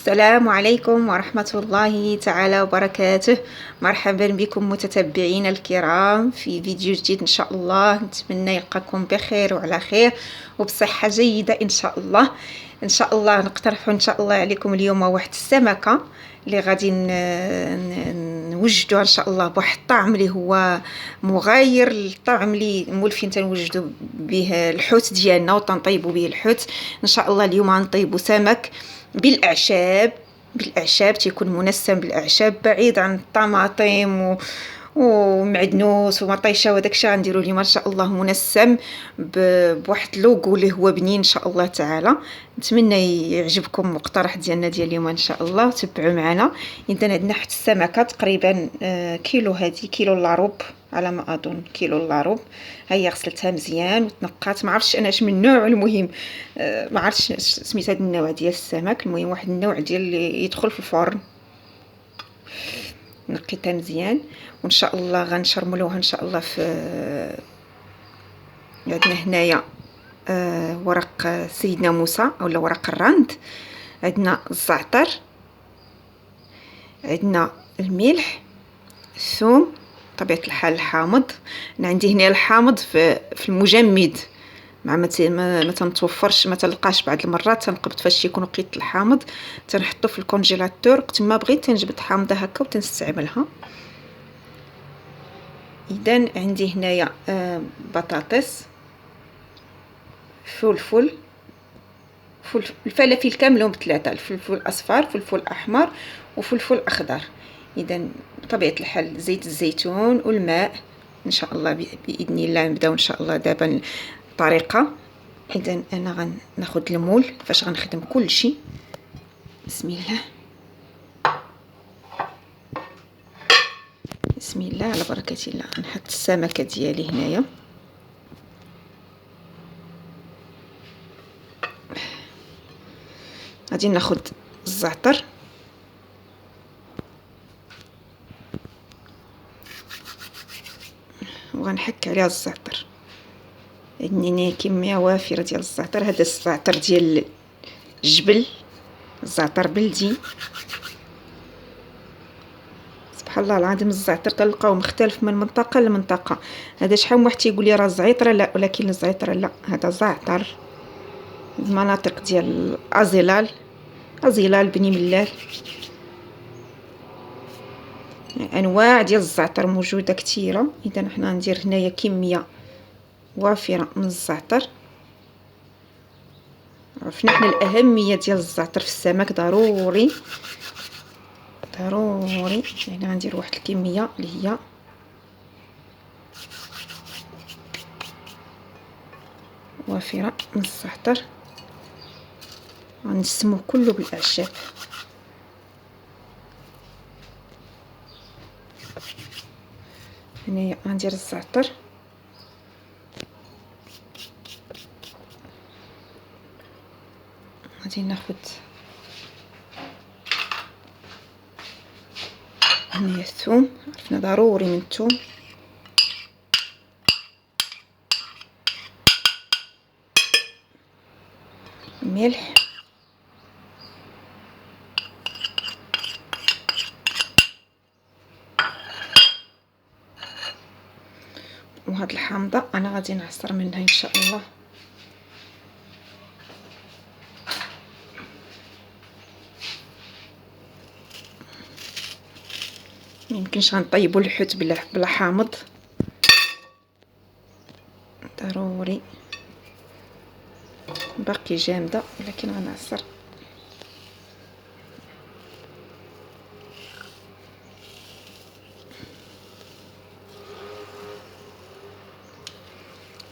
السلام عليكم ورحمة الله تعالى وبركاته. مرحبا بكم متتبعين الكرام في فيديو جديد إن شاء الله. نتمنى يلقاكم بخير وعلى خير وبصحة جيدة إن شاء الله. إن شاء الله نقترح إن شاء الله عليكم اليوم واحد السمكة اللي غادي نوجدوها إن شاء الله بواحد الطعم اللي هو مغاير للطعم اللي مولفين تنوجدوا به الحوت ديالنا وتنطيبوا به الحوت. إن شاء الله اليوم غنطيبوا سمك بالاعشاب تيكون منسم بالاعشاب بعيد عن الطماطم ومعدنوس ومطيشه وداك الشيء. غنديروا اليوم ان شاء الله منسم بواحد اللوغو اللي هو بنين ان شاء الله تعالى. نتمنى يعجبكم المقترح ديالنا ديال اليوم ان شاء الله، تبعوا معنا. اذا عندنا حتى السمكه تقريبا كيلو، هذه كيلو الا ربع على ما اظن، كيلو الا ربع. هي غسلتها مزيان وتنقات، ما عرفتش انا اش من نوع، المهم ما عرفتش سميت هذا النوع ديال السمك، المهم واحد النوع ديال اللي يدخل في الفرن. نقيتها مزيان وان شاء الله غنشرملوها ان شاء الله في عندنا هنايا ورق سيدنا موسى اولا ورق الرند، عندنا الزعتر، عندنا الملح، الثوم، طبيعة الحال الحامض. انا عندي هنا الحامض في المجمد، مع ما تنتوفرش، ما تلقاش بعض المرات تنقبض فاش يكون وقيت الحامض تنحطو في الكونجيلاتور، وقت ما بغيت تنجبد حامضه هكا وتنستعملها. اذا عندي هنايا بطاطس، فلفل الفلافل كاملهم ثلاثه، الفلفل الاصفر، فلفل احمر وفلفل اخضر. اذا بطبيعه الحال زيت الزيتون والماء ان شاء الله باذن الله. نبداو ان شاء الله دابا الطريقه. اذا انا غناخذ المول فاش غنخدم كل شيء. بسم الله بسم الله على بركه الله. نحط السمكه ديالي هنايا، غادي ناخذ الزعتر وغنحك عليها الزعتر. عندنا كميه وافره ديال الزعتر، هذا الزعتر ديال الجبل، الزعتر بلدي. سبحان الله العظيم، الزعتر تلقاو مختلف من منطقه لمنطقه. هذا شحال من واحد تيقول لي راه زعتره، لا، ولكن الزعتر لا، هذا زعتر. المناطق ديال ازيلال بني ملال، انواع ديال الزعتر موجوده كثيره. اذا حنا ندير هنايا كميه وافره من الزعتر. عرفنا حنا الاهميه ديال الزعتر في السمك، ضروري ضروري. هنا غندير واحد الكميه اللي هي وافره من الزعتر. غنسموه كله بالاعشاب. هنايا غندير الزعتر، غادي ناخذ هنايا الثوم، عرفنا ضروري من الثوم، الملح، وهاد الحامضه انا غادي نعصر منها ان شاء الله. ميمكنش غنطيبوا الحوت بلا حامض، ضروري. باقي جامده ولكن غنعصر.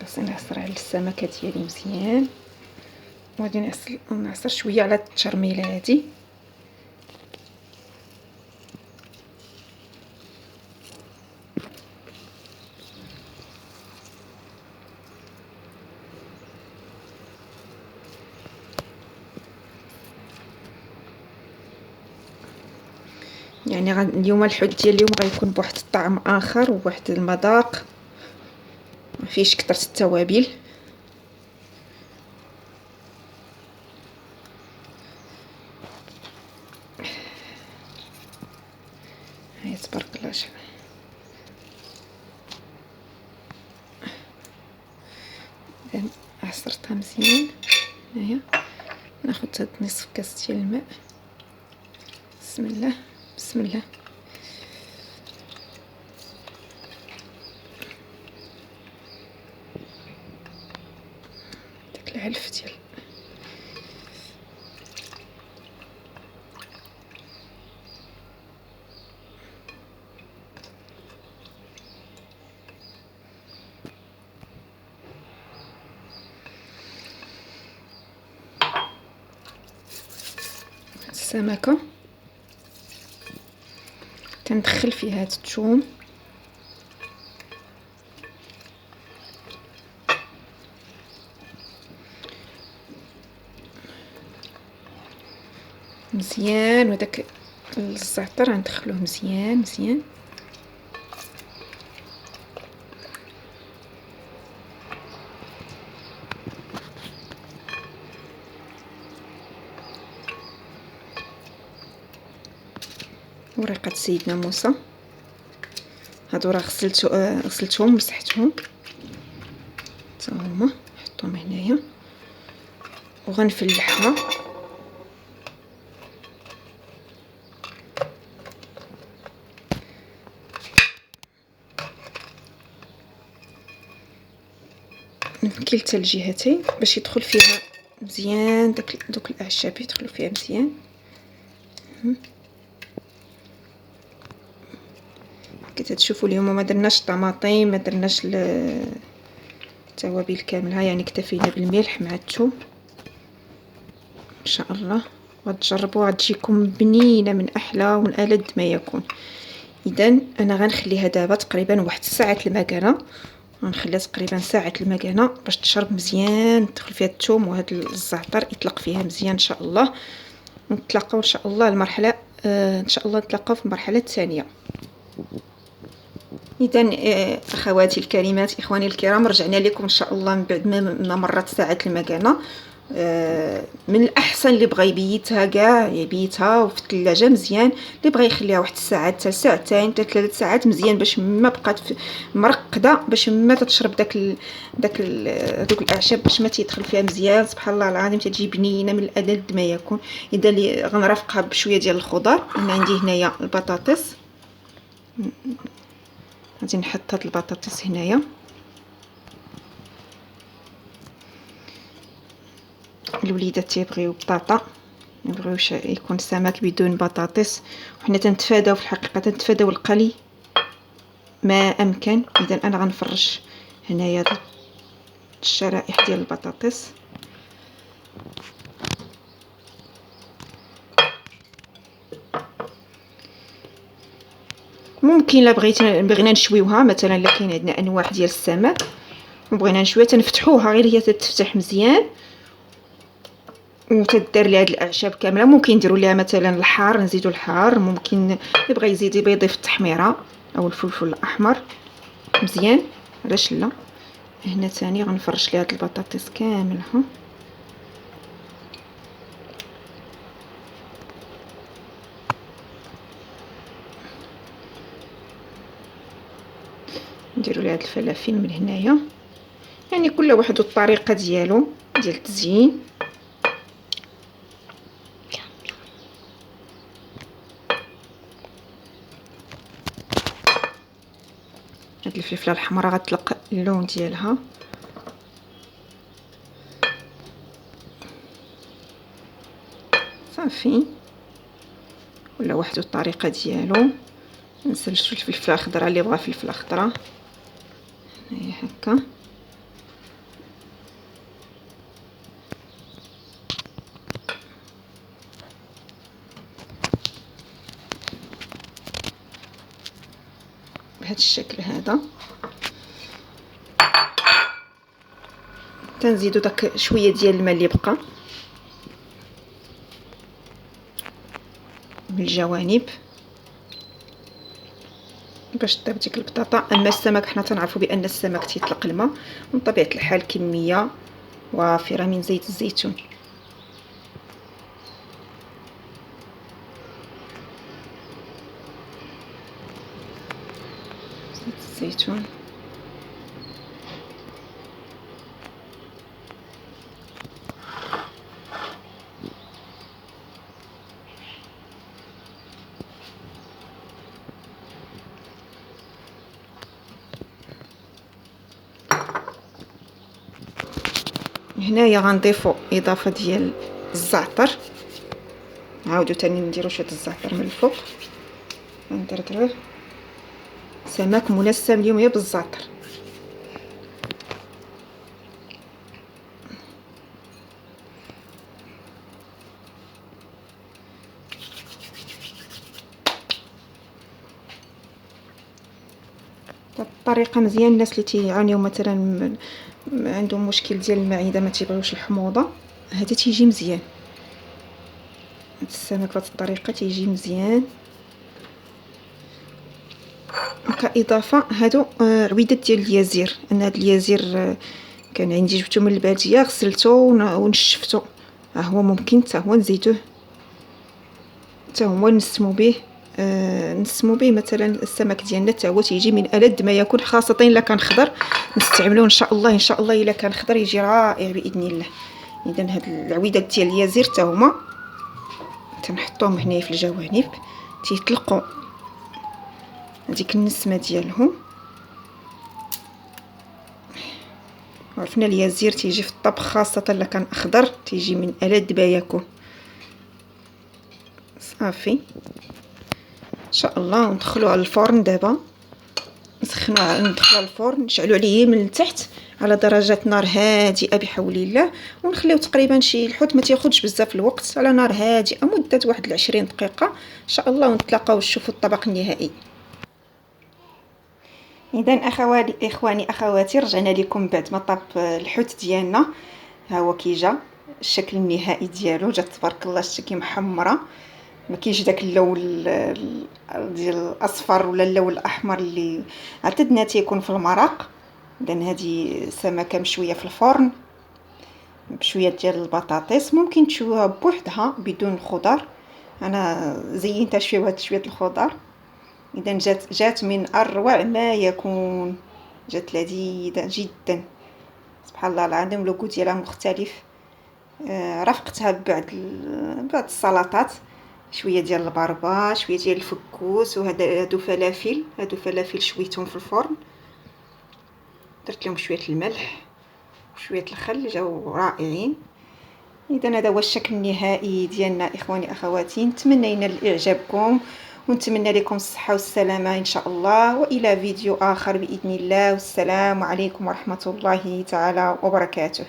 بس نعصر على السمكه ديالي مزيان، وغادي نعصر شويه على التشرميله هادي. يعني اليوم الحوت ديال اليوم غيكون بواحد الطعم اخر وواحد المذاق، ما فيش كثرة التوابل. تبارك الله شحال. عصرتها مزيان. هنايا ناخذ هاد نصف كاس ديال الماء. بسم الله بسم الله. داك العلف ديال السمكه. تندخل فيها هاد الثوم مزيان، وداك الزعتر غندخلوه مزيان مزيان. ورقه سيدنا موسى، هادو راه غسلتهم مسحتهم حتى هما، نحطهم هنايا وغنفلحها. من كلتا الجهتين باش يدخل فيها مزيان دوك الاعشاب، يدخلوا فيها مزيان. كتشوفوا اليوم ما درناش طماطم، ما درناش التوابل كامله، يعني اكتفينا بالملح مع الثوم. ان شاء الله غتجربوا غتجيكم بنينه من احلى ومن ألذ ما يكون. اذا انا غنخليها دابا تقريبا واحد ساعه المكانه، غنخليها تقريبا ساعه المكانه باش تشرب مزيان، تدخل فيها الثوم وهذا الزعتر يطلق فيها مزيان ان شاء الله. نتلاقاو ان شاء الله المرحله ان شاء الله نتلاقاو في المرحله الثانيه. اذا اخواتي الكريمات اخواني الكرام، رجعنا لكم ان شاء الله من بعد ما مرت ساعه المكانه. من الاحسن اللي بغى يبيتها كاع يبيتها وفي الثلاجه مزيان، اللي بغى يخليها واحد الساعه حتى ساعتين حتى 3 ساعات مزيان باش ما بقات مرقده، باش ما تشرب دوك الاعشاب، باش ما تيدخل فيها مزيان. سبحان الله العظيم تجي بنينه من الألذ ما يكون. اذا اللي غنرافقها بشويه ديال الخضر، انا عندي هنايا البطاطس، غادي نحط هاد البطاطس هنايا. الوليدات تيبغيو بطاطا، ميبغيوش يكون سمك بدون بطاطس، وحنا تنتفاداو في الحقيقه تنتفاداو القلي ما امكن. اذا انا غنفرش هنايا الشرائح ديال البطاطس. ممكن لا بغينا نشويوها مثلا، الا كاين عندنا انواع ديال السمك وبغينا نشويها تنفتحوها غير هي تتفتح مزيان وتدار لها هاد الاعشاب كامله. ممكن نديروا لها مثلا الحار، نزيدوا الحار، ممكن اللي بغى يزيد يضيف التحميره او الفلفل الاحمر مزيان، علاش لا. هنا ثاني غنفرش لها هاد البطاطس كاملها. نديروا لها هاد الفلافل من هنايا، يعني كل واحد والطريقه ديالو ديال التزيين. هاد الفلفله الحمراء غتطلق اللون ديالها. صافي، ولا واحد الطريقه ديالو. نسلشوا الفلفله الخضراء اللي بغى فلفله خضراء هي هكا. بهذا الشكل هذا. تنزيدوا داك شويه ديال الماء اللي بقى من الجوانب باش طيب ديك البطاطا. اما السمك حنا تنعرفوا بان السمك تيطلق الماء، من طبيعه الحال كميه وافره من زيت الزيتون. الزيتون. هنايا غنضيفو اضافه ديال الزعتر، نعاودو تاني نديرو شويه الزعتر من الفوق. غندردروه. سمك منسم اليوم غير بالزعتر. الطريقه مزيان الناس اللي تيعانيو مثلا عندهم مشكل ديال المعده ما تيبغيوش الحموضه، هذا تيجي مزيان. هاد السمك بهاد الطريقه تيجي مزيان. كاضافه هادو عويدات ديال اليازير. انا هاد اليازير كان عندي جبتو من الباديه، غسلته ونشفته. ها هو ممكن حتى هو نزيدوه، حتى هو نسمو به. نسمو به مثلا السمك ديالنا حتى هو تيجي من ألذ ما يكون، خاصه الا كان خضر نستعملوه ان شاء الله. ان شاء الله الا كان خضر يجي رائع باذن الله. اذا هاد العويدات ديال اليازير حتى هما تنحطوهم هنايا في الجوانب، تيطلقوا هذيك النسمه ديالهم. عرفنا اليازير تيجي في الطبخ خاصه الا كان اخضر تيجي من ألذ ما يكون. صافي ان شاء الله. وندخلوه على الفرن دابا. ندخلوه الفرن، نشعلوا عليه من التحت على درجه نار هادئه بحول الله، ونخليوه تقريبا شي الحوت ما تاخذش بزاف الوقت، على نار هادئه مده واحد 20 دقيقه ان شاء الله. ونتلاقاو نشوفوا الطبق النهائي. اذا اخواني اخواتي، رجعنا لكم بعد ما طاب الحوت ديالنا. ها هو كي جا الشكل النهائي ديالو، جات تبارك الله شتي محمره، ما كاينش داك اللون ديال الاصفر ولا اللون الاحمر اللي اعتدنا تيكون في المرق. اذا هذه سمكه مشويه في الفرن بشويه ديال البطاطس، ممكن تشويها بوحدها بدون الخضر، انا زينتها شويه الخضر. اذا جات من اروع ما يكون، جات لذيذه جدا سبحان الله العظيم. لوغو ديالها مختلف. رافقتها بعد السلطات، شويه ديال البربه، شويه ديال الفكوس، هادو فلافل شويتهم في الفرن، درت لهم شويه الملح وشويه الخل، جاو رائعين. اذا هذا هو الشكل النهائي ديالنا اخواني اخواتي. نتمنى ينال اعجابكم، ونتمنى لكم الصحه والسلامه ان شاء الله، والى فيديو اخر باذن الله. والسلام عليكم ورحمه الله تعالى وبركاته.